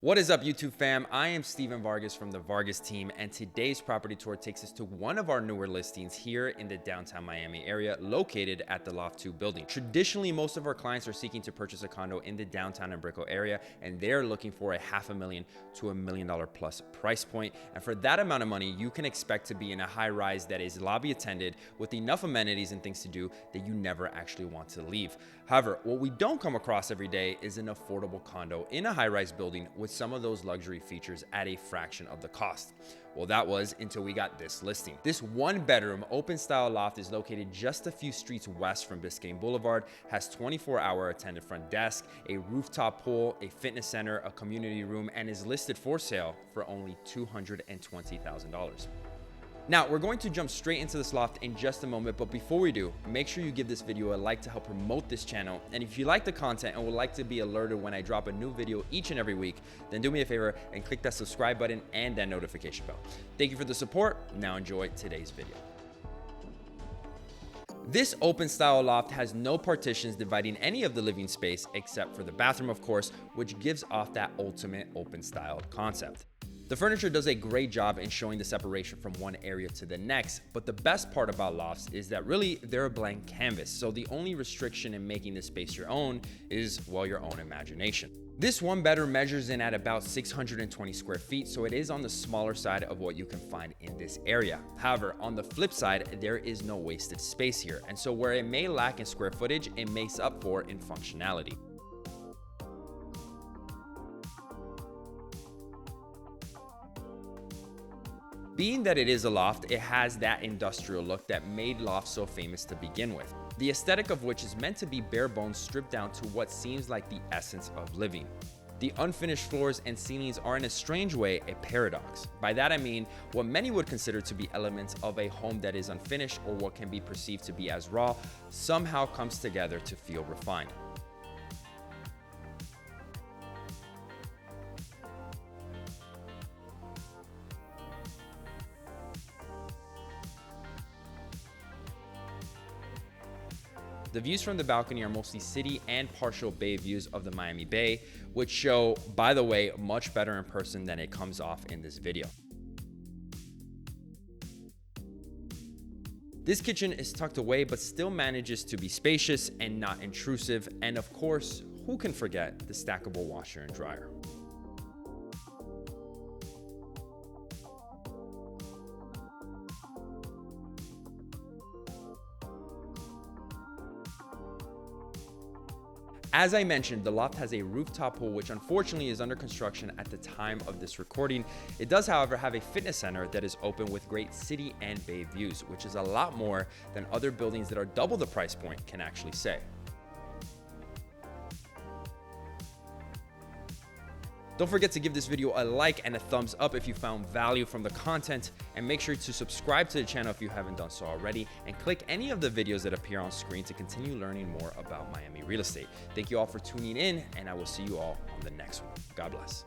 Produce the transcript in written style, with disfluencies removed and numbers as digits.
What is up, YouTube fam? I am Steven Vargas from the Vargas team, and today's property tour takes us to one of our newer listings here in the downtown Miami area, located at the Loft 2 building. Traditionally, most of our clients are seeking to purchase a condo in the downtown and Brickell area, and they're looking for a $500,000 to $1 million plus price point. And for that amount of money, you can expect to be in a high rise that is lobby attended with enough amenities and things to do that you never actually want to leave. However, what we don't come across every day is an affordable condo in a high rise building with some of those luxury features at a fraction of the cost. Well, that was until we got this listing. This one bedroom open style loft is located just a few streets west from Biscayne Boulevard, has 24-hour attended front desk, a rooftop pool, a fitness center, a community room, and is listed for sale for only $220,000. Now, we're going to jump straight into this loft in just a moment, but before we do, make sure you give this video a like to help promote this channel. And if you like the content and would like to be alerted when I drop a new video each and every week, then do me a favor and click that subscribe button and that notification bell. Thank you for the support. Now enjoy today's video. This open style loft has no partitions dividing any of the living space except for the bathroom, of course, which gives off that ultimate open style concept. The furniture does a great job in showing the separation from one area to the next, but the best part about lofts is that really they're a blank canvas, so the only restriction in making this space your own is, well, your own imagination. This one bedroom measures in at about 620 square feet, so it is on the smaller side of what you can find in this area. However, on the flip side, there is no wasted space here, and so where it may lack in square footage, it makes up for in functionality. Being that it is a loft, it has that industrial look that made lofts so famous to begin with. The aesthetic of which is meant to be bare bones, stripped down to what seems like the essence of living. The unfinished floors and ceilings are in a strange way a paradox. By that I mean what many would consider to be elements of a home that is unfinished, or what can be perceived to be as raw, somehow comes together to feel refined. The views from the balcony are mostly city and partial bay views of the Miami Bay, which show, by the way, much better in person than it comes off in this video. This kitchen is tucked away but still manages to be spacious and not intrusive, and of course, who can forget the stackable washer and dryer. As I mentioned, the loft has a rooftop pool, which unfortunately is under construction at the time of this recording. It does, however, have a fitness center that is open with great city and bay views, which is a lot more than other buildings that are double the price point can actually say. Don't forget to give this video a like and a thumbs up if you found value from the content, and make sure to subscribe to the channel if you haven't done so already, and click any of the videos that appear on screen to continue learning more about Miami real estate. Thank you all for tuning in, and I will see you all on the next one. God bless.